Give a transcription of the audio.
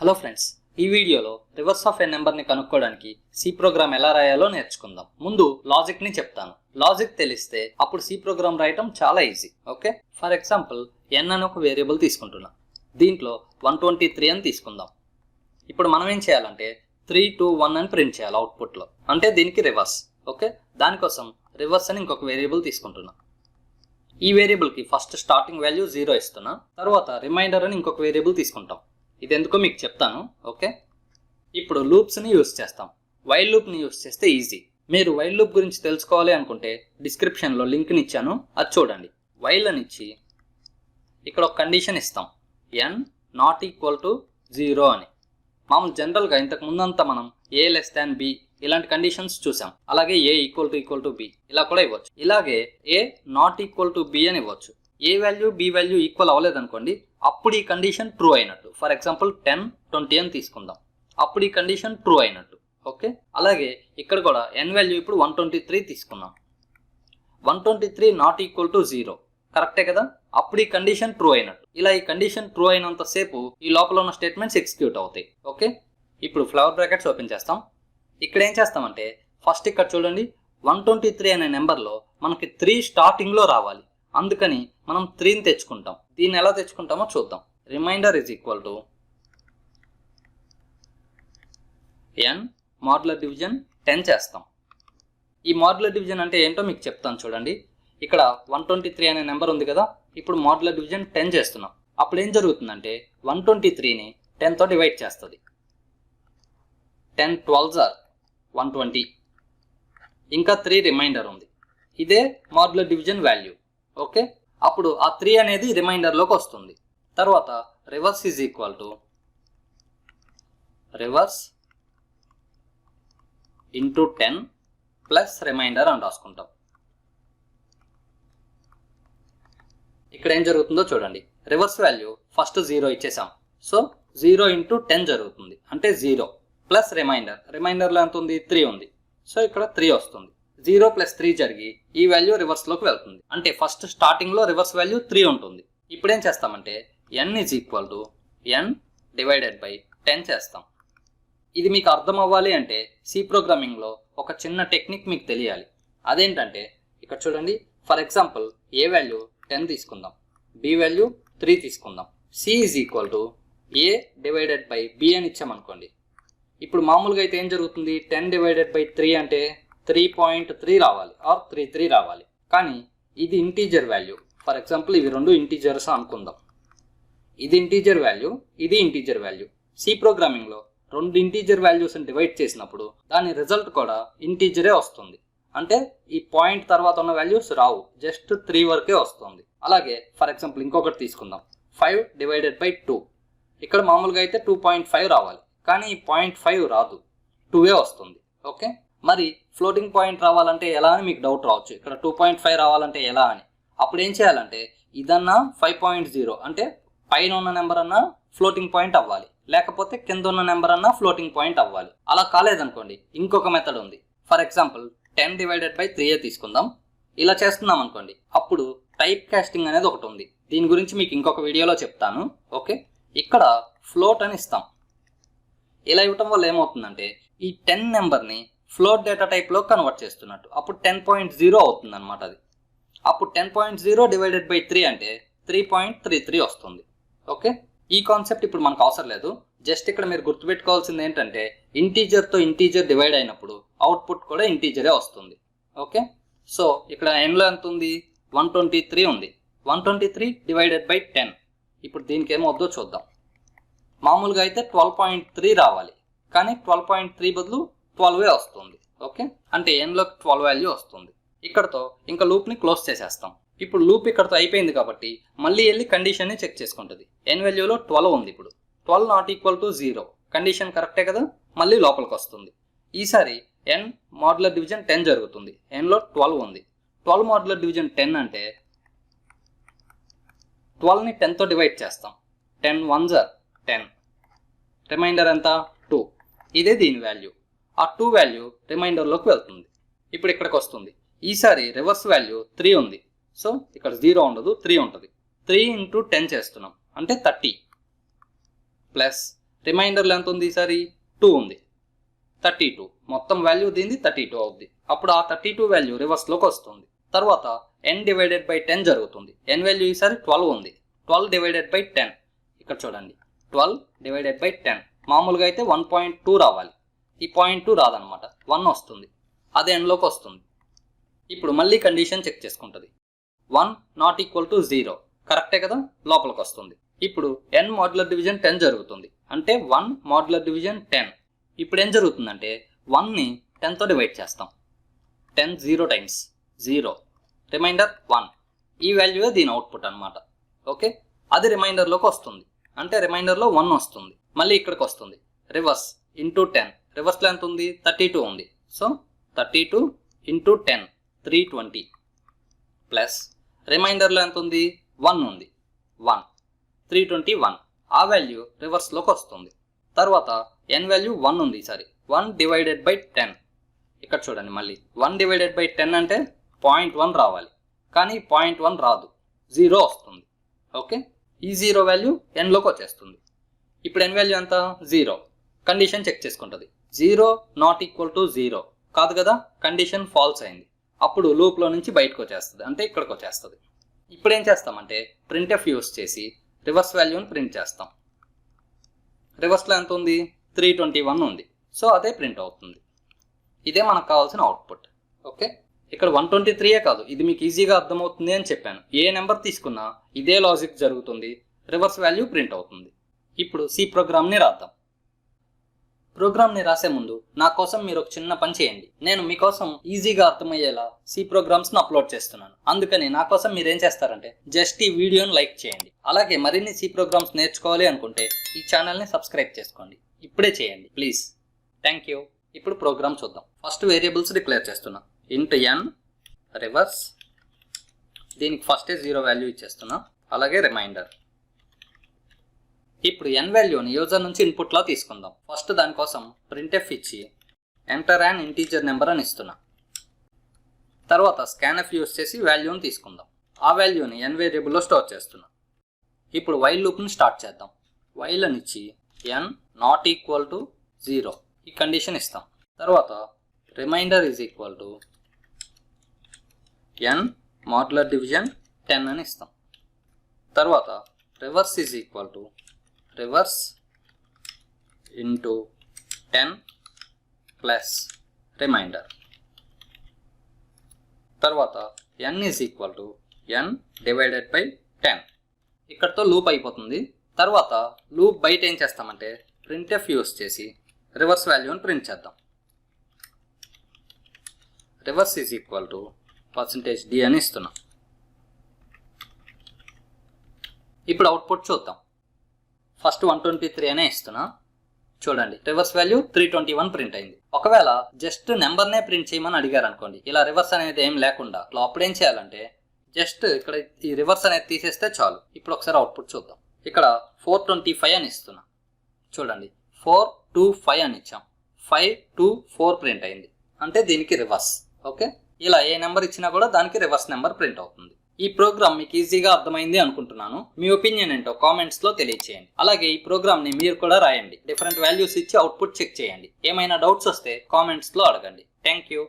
Hello friends, ఈ వీడియోలో reverse of ఏ నెంబర్ని కనుక్కోవడానికి సి ప్రోగ్రామ్ ఎలా రాయాలో నేర్చుకుందాం. ముందు లాజిక్ని చెప్తాను. లాజిక్ తెలిస్తే అప్పుడు సి ప్రోగ్రామ్ రాయటం చాలా easy. Okay, for example n అని ఒక వేరియబుల్ తీసుకుంటున్నాం. దీంట్లో 123 అని తీసుకుందాం. ఇప్పుడు మనం ఏం చేయాలంటే 3, 2, 1 అని ప్రింట్ చేయాలి అవుట్పుట్లో. అంటే దీనికి రివర్స్. ఓకే, దానికోసం రివర్స్ అని ఇంకొక వేరియబుల్ తీసుకుంటున్నాం. ఈ వేరియబుల్కి ఫస్ట్ స్టార్టింగ్ వాల్యూ 0 ఇస్తున్నా, తర్వాత రిమైండర్ అని ఇంకొక వేరియబుల్ తీసుకుంటాం. ఇది ఎందుకో మీకు చెప్తాను. ఓకే, ఇప్పుడు లూప్స్ని యూస్ చేస్తాం. వైల్ లూప్ని యూస్ చేస్తే ఈజీ. మీరు వైల్ లూప్ గురించి తెలుసుకోవాలి అనుకుంటే డిస్క్రిప్షన్లో లింక్ని ఇచ్చాను, అది చూడండి. వైల్ అని ఇచ్చి ఇక్కడ ఒక కండిషన్ ఇస్తాం, n నాట్ ఈక్వల్ టు 0 అని. మామూలు జనరల్గా ఇంతకు ముందంతా మనం a లెస్ దాన్ b ఇలాంటి కండిషన్స్ చూసాం. అలాగే a ఈక్వల్ టు b ఇలా కూడా ఇవ్వచ్చు. ఇలాగే a not equal to b అని ఇవ్వచ్చు. ఏ వాల్యూ బి వాల్యూ ఈక్వల్ అవ్వలేదు అనుకోండి, అప్పుడు ఈ కండిషన్ ట్రూ అయినట్టు. ఫర్ ఎగ్జాంపుల్ 10, 20 అని తీసుకుందాం, అప్పుడు ఈ కండిషన్ ట్రూ అయినట్టు. ఓకే, అలాగే ఇక్కడ కూడా n వాల్యూ ఇప్పుడు 123 తీసుకున్నాం. 123 నాట్ ఈక్వల్ టు 0 కరెక్టే కదా, అప్పుడు ఈ కండిషన్ ట్రూ అయినట్టు. ఇలా ఈ కండిషన్ ట్రూ అయినంతసేపు ఈ లోపల ఉన్న స్టేట్మెంట్స్ ఎగ్జిక్యూట్ అవుతాయి. ఓకే, ఇప్పుడు ఫ్లవర్ బ్రాకెట్స్ ఓపెన్ చేస్తాం. ఇక్కడ ఏం చేస్తామంటే ఫస్ట్ ఇక్కడ చూడండి, 123 అనే నెంబర్లో మనకి 3 స్టార్టింగ్లో రావాలి. అందుకని మనం 3ని తెచ్చుకుంటాం. దీన్ని ఎలా తెచ్చుకుంటామో చూద్దాం. Remainder is equal to n modular division 10 చేస్తాం. ఈ మాడ్యులర్ డివిజన్ అంటే ఏంటో మీకు చెప్తాను చూడండి. ఇక్కడ 123 అనే నెంబర్ ఉంది కదా, ఇప్పుడు మాడ్యులర్ డివిజన్ 10 చేస్తున్నాం. అప్పుడు ఏం జరుగుతుందంటే 123ని 10తో డివైడ్ చేస్తుంది. 10 12s are 120, ఇంకా 3 రిమైండర్ ఉంది. ఇదే మాడ్యులర్ డివిజన్ వాల్యూ. ఓకే, అప్పుడు ఆ 3 అనేది రిమైండర్లోకి వస్తుంది. తర్వాత reverse is equal to reverse into 10 plus reminder అని రాసుకుంటాం. ఇక్కడ ఏం జరుగుతుందో చూడండి. రివర్స్ వాల్యూ ఫస్ట్ 0 ఇచ్చేసాం, సో 0 ఇంటూ 10 జరుగుతుంది, అంటే 0 ప్లస్ రిమైండర్లో ఎంత ఉంది, 3 ఉంది, సో ఇక్కడ 3 వస్తుంది. 0 ప్లస్ 3 జరిగి ఈ వాల్యూ రివర్స్లోకి వెళ్తుంది. అంటే ఫస్ట్ స్టార్టింగ్లో రివర్స్ వాల్యూ 3 ఉంటుంది. ఇప్పుడు ఏం చేస్తామంటే n is equal to n divided by 10 చేస్తాం. ఇది మీకు అర్థం అవ్వాలి అంటే సి ప్రోగ్రామింగ్లో ఒక చిన్న టెక్నిక్ మీకు తెలియాలి. అదేంటంటే ఇక్కడ చూడండి, ఫర్ ఎగ్జాంపుల్ ఏ వాల్యూ 10 తీసుకుందాం, బి వాల్యూ 3 తీసుకుందాం. C is equal to a divided by b అని ఇచ్చామనుకోండి. ఇప్పుడు మామూలుగా అయితే ఏం జరుగుతుంది, 10 డివైడెడ్ బై 3 అంటే 3.3 రావాలి ఆర్ 33 రావాలి. కానీ ఇది ఇంటీజర్ వాల్యూ. ఫర్ ఎగ్జాంపుల్ ఇవి రెండు ఇంటీజర్స్ అనుకుందాం. ఇది ఇంటీజర్ వాల్యూ, ఇది ఇంటీజర్ వాల్యూ. సి ప్రోగ్రామింగ్లో రెండు ఇంటీజర్ వాల్యూస్ని డివైడ్ చేసినప్పుడు దాని రిజల్ట్ కూడా ఇంటీజరే వస్తుంది. అంటే ఈ పాయింట్ తర్వాత ఉన్న వాల్యూస్ రావు, జస్ట్ 3 వరకే వస్తుంది. అలాగే ఫర్ ఎగ్జాంపుల్ ఇంకొకటి తీసుకుందాం, 5 డివైడెడ్ బై 2. ఇక్కడ మామూలుగా అయితే 2.5 రావాలి, కానీ ఈ 0.5 రాదు, 2 వస్తుంది. ఓకే, మరి ఫ్లోటింగ్ పాయింట్ రావాలంటే ఎలా అని మీకు డౌట్ రావచ్చు. ఇక్కడ 2.5 రావాలంటే ఎలా అని. అప్పుడు ఏం చేయాలంటే ఇదన్నా 5.0 అంటే పైన ఉన్న నెంబర్ అన్నా ఫ్లోటింగ్ పాయింట్ అవ్వాలి, లేకపోతే కింద ఉన్న నెంబర్ అన్నా ఫ్లోటింగ్ పాయింట్ అవ్వాలి. అలా కాలేదనుకోండి ఇంకొక మెథడ్ ఉంది. ఫర్ ఎగ్జాంపుల్ 10 డివైడెడ్ బై 3 తీసుకుందాం. ఇలా చేస్తున్నాం అనుకోండి, అప్పుడు టైప్ కాస్టింగ్ అనేది ఒకటి ఉంది. దీని గురించి మీకు ఇంకొక వీడియోలో చెప్తాను. ఓకే, ఇక్కడ ఫ్లోట్ అని ఇస్తాం. ఇలా ఇవ్వటం వల్ల ఏమవుతుందంటే ఈ 10 నెంబర్ని ఫ్లోట్ డేటా టైప్లో కన్వర్ట్ చేస్తున్నట్టు. అప్పుడు 10.0 అవుతుంది అనమాట అది. అప్పుడు 10.0 డివైడెడ్ బై 3 అంటే 3.33 వస్తుంది. ఓకే, ఈ కాన్సెప్ట్ ఇప్పుడు మనకు అవసరం లేదు. జస్ట్ ఇక్కడ మీరు గుర్తుపెట్టుకోవాల్సింది ఏంటంటే ఇంటీజర్తో ఇంటీజర్ డివైడ్ అయినప్పుడు అవుట్పుట్ కూడా ఇంటీజరే వస్తుంది. ఓకే, సో ఇక్కడ ఎన్లో ఎంత ఉంది, 123 ఉంది. 123 డివైడెడ్ బై 10. ఇప్పుడు దీనికి ఏమవుద్దో చూద్దాం. మామూలుగా అయితే 12.3 రావాలి, కానీ 12.3 బదులు 12 వస్తుంది. ఓకే, అంటే ఎన్లోకి 12 వాల్యూ వస్తుంది. ఇక్కడతో ఇంకా లూప్ని క్లోజ్ చేసేస్తాం. ఇప్పుడు లూప్ ఇక్కడతో అయిపోయింది కాబట్టి మళ్ళీ వెళ్ళి కండిషన్ని చెక్ చేసుకుంటుంది. ఎన్ వాల్యూలో 12 ఉంది. ఇప్పుడు 12 నాట్ ఈక్వల్ టు 0 కండిషన్ కరెక్టే కదా, మళ్ళీ లోపలికి వస్తుంది. ఈసారి n మాడ్యులర్ డివిజన్ 10 జరుగుతుంది. ఎన్లో 12 ఉంది. 12 మాడ్యులర్ డివిజన్ 10 అంటే 12ని 10తో డివైడ్ చేస్తాం. 10 1s are 10, రిమైండర్ ఎంత 2. ఇదే దీని వాల్యూ. ఆ 2 వాల్యూ రిమైండర్లోకి వెళ్తుంది. ఇప్పుడు ఇక్కడికి వస్తుంది. ఈసారి రివర్స్ వాల్యూ 3 ఉంది, సో ఇక్కడ 0 ఉండదు, 3 ఉంటుంది. 3 ఇంటూ 10 చేస్తున్నాం, అంటే 30 ప్లస్ రిమైండర్లో ఎంత ఉంది ఈసారి 2 ఉంది, 32 మొత్తం వాల్యూ దీనిది 32 అవుద్ది. అప్పుడు ఆ 32 వాల్యూ రివర్స్లోకి వస్తుంది. తర్వాత n డివైడెడ్ బై 10 జరుగుతుంది. n వాల్యూ ఈసారి 12 ఉంది, 12 డివైడెడ్ బై 10 ఇక్కడ చూడండి 12 డివైడెడ్ బై 10 మామూలుగా అయితే 1.2 రావాలి, ఈ 0.2 రాదనమాట 1 వస్తుంది, అదే ఎండ్లోకి వస్తుంది. ఇప్పుడు మళ్ళీ కండిషన్ చెక్ చేసుకుంటుంది. 1 నాట్ ఈక్వల్ టు 0 కరెక్టే కదా, లోపలికి వస్తుంది. ఇప్పుడు n మాడ్యులర్ డివిజన్ 10 జరుగుతుంది, అంటే 1 మాడ్యులర్ డివిజన్ 10. ఇప్పుడు ఏం జరుగుతుందంటే 1ని 10తో డివైడ్ చేస్తాం. 10 0 టైమ్స్ 0 రిమైండర్ 1, ఈ వాల్యూ దీని అవుట్పుట్ అనమాట. ఓకే, అది రిమైండర్లోకి వస్తుంది, అంటే రిమైండర్లో 1 వస్తుంది. మళ్ళీ ఇక్కడికి వస్తుంది, రివర్స్ ఇంటూ 10, రివర్స్లో ఎంత ఉంది 32 ఉంది. సో 32 ఇంటూ 10 320 ప్లస్ రిమైండర్లో ఎంత ఉంది 1 ఉంది, 1 321 ఆ వాల్యూ రివర్స్లోకి వస్తుంది. తర్వాత n వాల్యూ 1 ఉంది, ఈసారి 1 డివైడెడ్ బై 10 ఇక్కడ చూడండి మళ్ళీ 1 డివైడెడ్ బై 10 అంటే 0.1 రావాలి, కానీ 0.1 రాదు, 0 వస్తుంది. ఓకే, ఈ 0 వాల్యూ nలోకి వచ్చేస్తుంది. ఇప్పుడు n వాల్యూ ఎంత 0, కండిషన్ చెక్ చేసుకుంటుంది. 0 నాట్ ఈక్వల్ టు 0 కాదు కదా, కండిషన్ ఫాల్స్ అయింది. అప్పుడు లూప్లో నుంచి బయటకు వచ్చేస్తుంది, అంటే ఇక్కడికి వచ్చేస్తుంది. ఇప్పుడు ఏం చేస్తామంటే ప్రింట్ఎఫ్ యూస్ చేసి రివర్స్ వాల్యూని ప్రింట్ చేస్తాం. రివర్స్లో ఎంత ఉంది 321 ఉంది, సో అదే ప్రింట్ అవుతుంది. ఇదే మనకు కావాల్సిన అవుట్పుట్. ఓకే, ఇక్కడ 123 కాదు, ఇది మీకు ఈజీగా అర్థమవుతుంది అని చెప్పాను. ఏ నెంబర్ తీసుకున్నా ఇదే లాజిక్ జరుగుతుంది, రివర్స్ వాల్యూ ప్రింట్ అవుతుంది. ఇప్పుడు సి ప్రోగ్రామ్ని రాద్దాం. ప్రోగ్రామ్ని రాసే ముందు నా కోసం మీరు ఒక చిన్న పని చేయండి. నేను మీకోసం ఈజీగా అర్థమయ్యేలా సి ప్రోగ్రామ్స్ని అప్లోడ్ చేస్తున్నాను. అందుకని నా కోసం మీరు ఏం చేస్తారంటే జస్ట్ ఈ వీడియోని లైక్ చేయండి. అలాగే మరిన్ని సి ప్రోగ్రామ్స్ నేర్చుకోవాలి అనుకుంటే ఈ ఛానల్ని సబ్స్క్రైబ్ చేసుకోండి. ఇప్పుడే చేయండి ప్లీజ్. Thank you. ఇప్పుడు ప్రోగ్రామ్ చూద్దాం. ఫస్ట్ వేరియబుల్స్ డిక్లేర్ చేస్తున్నా. ఇంట్ n రివర్స్, దీనికి ఫస్టే 0 వాల్యూ ఇచ్చేస్తున్నా, అలాగే రిమైండర్. ఇప్పుడు n వాల్యూని యూజర్ నుంచి ఇన్పుట్లా తీసుకుందాం. ఫస్ట్ దానికోసం ప్రింట్ఎఫ్ ఇచ్చి ఎంటర్ యాన్ ఇంటీజర్ నెంబర్ అని ఇస్తున్నా. తర్వాత స్కాన్ఎఫ్ యూస్ చేసి వాల్యూని తీసుకుందాం. ఆ వాల్యూని n వేరియబుల్లో స్టోర్ చేస్తున్నా. ఇప్పుడు వైల్ లూప్ని స్టార్ట్ చేద్దాం. వైల్ అని ఇచ్చి n నాట్ ఈక్వల్ టు 0 ఈ కండిషన్ ఇస్తాం. తర్వాత remainder is equal to n modular division 10 అని ఇస్తాం. తర్వాత reverse is equal to reverse into 10 plus remainder. తర్వాత n is equal to n divided by 10. ఇక్కడతో లూప్ అయిపోతుంది. తర్వాత లూప్ బయట ఏం చేస్తామంటే ప్రింట్ఎఫ్ యూస్ చేసి రివర్స్ వాల్యూని ప్రింట్ చేద్దాం. Reverse is equal to %d అని ఇస్తున్నాం. ఇప్పుడు అవుట్పుట్ చూద్దాం. ఫస్ట్ 123 అనే ఇస్తున్నా. చూడండి రివర్స్ వాల్యూ 321 ప్రింట్ అయింది. ఒకవేళ జస్ట్ నెంబర్నే ప్రింట్ చేయమని అడిగారు అనుకోండి, ఇలా రివర్స్ అనేది ఏం లేకుండా, అప్పుడు ఏం చేయాలంటే జస్ట్ ఇక్కడ ఈ రివర్స్ అనేది తీసేస్తే చాలు. ఇప్పుడు ఒకసారి అవుట్పుట్ చూద్దాం. ఇక్కడ 425 అని ఇస్తున్నా. చూడండి 425 అని ఇచ్చాం, 524 ప్రింట్ అయింది, అంటే దీనికి రివర్స్. ఓకే, ఇలా ఏ నెంబర్ ఇచ్చినా కూడా దానికి రివర్స్ నెంబర్ ప్రింట్ అవుతుంది. ఈ ప్రోగ్రామ్ మీకు ఈజీగా అర్థమైంది అనుకుంటున్నాను. మీ ఒపీనియన్ ఏంటో కామెంట్స్లో తెలియచేయండి. అలాగే ఈ ప్రోగ్రామ్ని మీరు కూడా రాయండి. డిఫరెంట్ వాల్యూస్ ఇచ్చి అవుట్పుట్ చెక్ చేయండి. ఏమైనా డౌట్స్ వస్తే కామెంట్స్లో అడగండి. Thank you.